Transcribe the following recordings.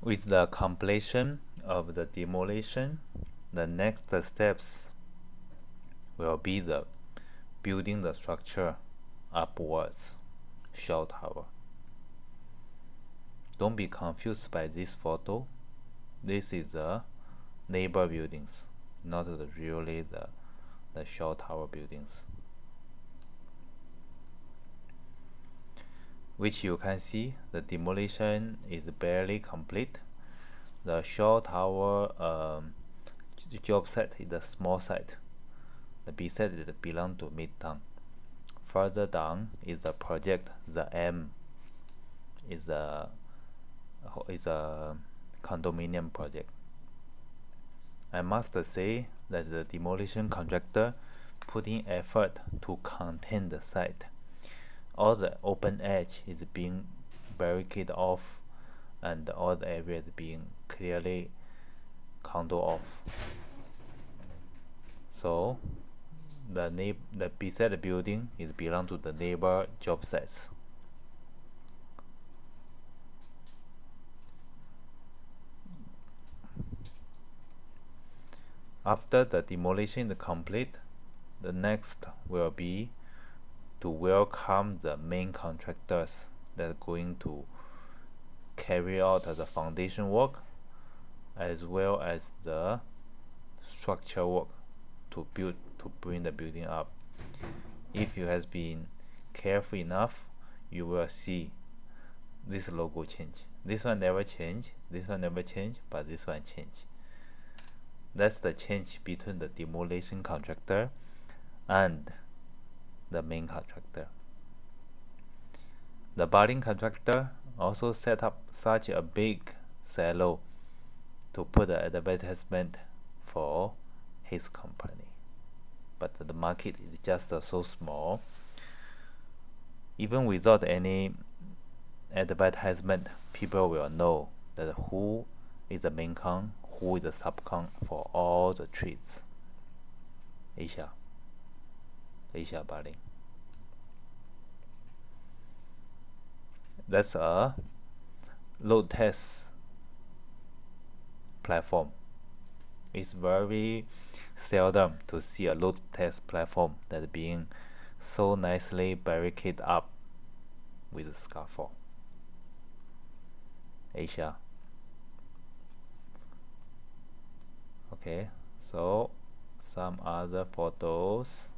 With the completion of the demolition, the next steps will be the building the structure upwards, shell tower. Don't be confused by this photo. This is the neighbor buildings, not really the shell tower buildings. Which you can see the demolition is barely complete. The shell tower job site is a small site. The B site belong to Midtown. Further down is the project. The M is a condominium project. I must say that the demolition contractor put in effort to contain the site. All the open edge is being barricaded off, and all the areas being clearly condo off. So the beside building is belong to the neighbor job sites. After the demolition is complete, the next will be to welcome the main contractors that are going to carry out the foundation work as well as the structure work to bring the building up. If you has been careful enough, you will see this logo change. This one never change, this one never change, but this one change. That's the change between the demolition contractor and the main contractor. The building contractor also set up such a big silo to put the advertisement for his company, but the market is just so small. Even without any advertisement, people will know that who is the main con, who is the subcon for all the trades. Asia building. That's a load test platform. It's very seldom to see a load test platform that being so nicely barricaded up with a scaffold. Asia. Okay, so some other photos.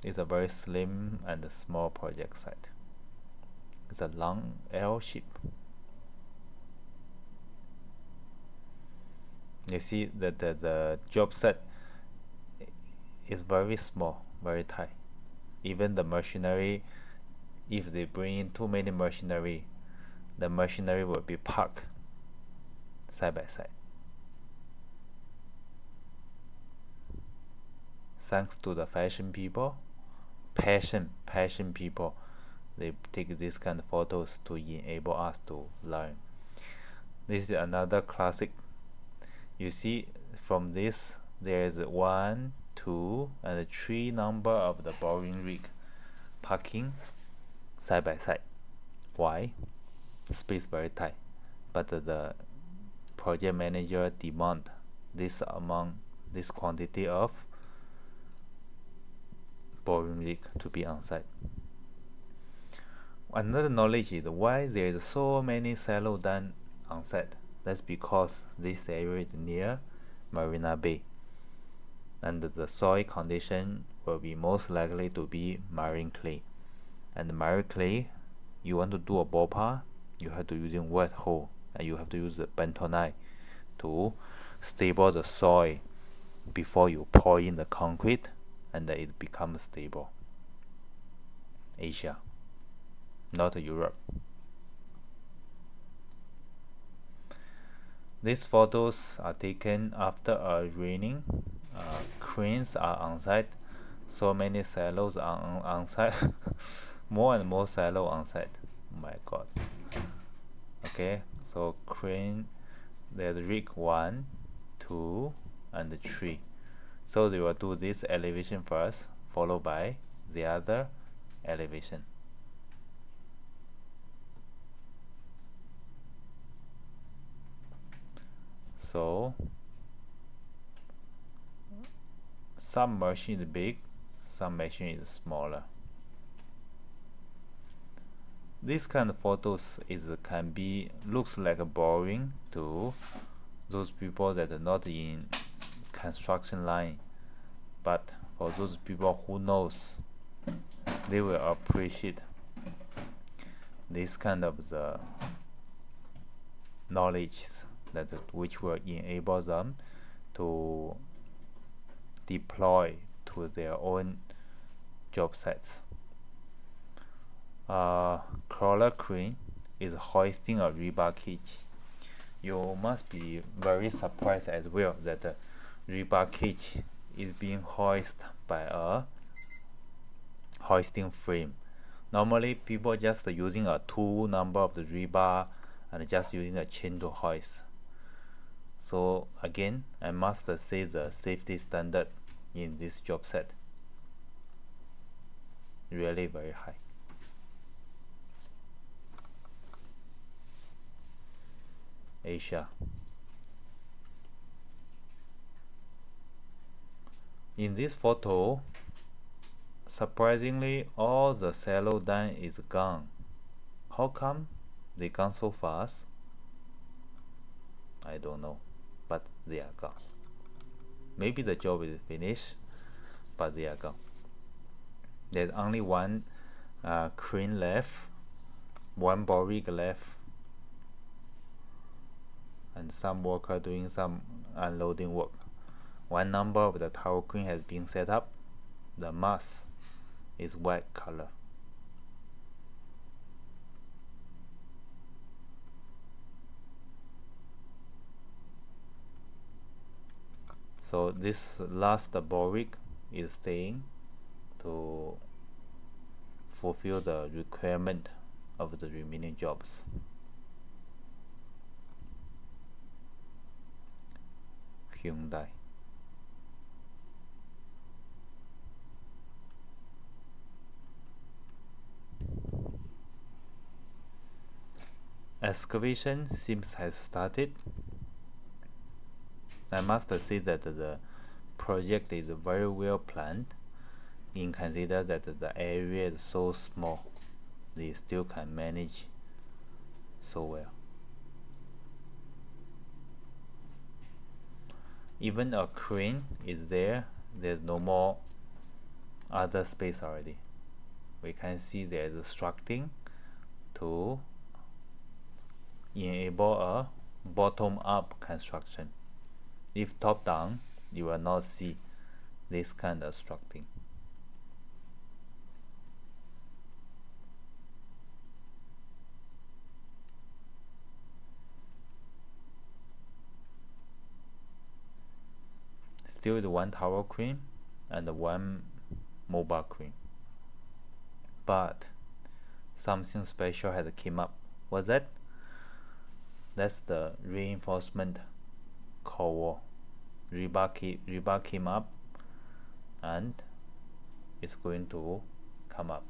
It's a very slim and small project site. It's a long L shape. You see that the job site is very small, very tight. Even the machinery, if they bring in too many machinery, the machinery will be parked side by side. Thanks to the passion people, they take this kind of photos to enable us to learn. This is another classic. You see from this there is 1, 2 and 3 number of the boring rig parking side by side. Why? Space very tight, but the project manager demand this quantity of boring rig to be on site. Another knowledge is why there is so many silo done on site. That's because this area is near Marina Bay, and the soil condition will be most likely to be marine clay. And marine clay, you want to do a ballpark, you have to using wet hole, and you have to use the bentonite to stable the soil before you pour in the concrete, and it becomes stable. Asia, not Europe. These photos are taken after a raining. Cranes are on site. So many silos are on site. More and more silo on site. Oh my god. Okay, so crane, there's rig 1, 2, and 3. So they will do this elevation first, followed by the other elevation. So some machine is big, some machine is smaller. This kind of photos can be looks like boring to those people that are not in construction line, but for those people who knows, they will appreciate this kind of the knowledge that which will enable them to deploy to their own job sites. Crawler crane is hoisting a rebar cage. You must be very surprised as well that the rebar cage is being hoisted by a hoisting frame. Normally people just using a 2 number of the rebar and just using a chain to hoist. So again, I must say the safety standard in this job site really very high. Asia. In this photo, surprisingly, all the cello dine is gone. How come they gone so fast? I don't know, but they are gone. Maybe the job is finished, but they are gone. There's only one crane left, one bow rig left, and some worker doing some unloading work. One number of the tower crane has been set up. The mast is white color. So this last bow rig is staying to fulfill the requirement of the remaining jobs. Hyundai. Excavation seems has started. I must say that the project is very well planned, in consider that the area is so small, they still can manage so well. Even a crane is there, there's no more other space already. We can see there is a structuring to enable a bottom-up construction. If top-down, you will not see this kind of structuring. Still the one tower crane and the one mobile crane, but something special had came up. What's that? That's the reinforcement core wall. Rebar came up and it's going to come up.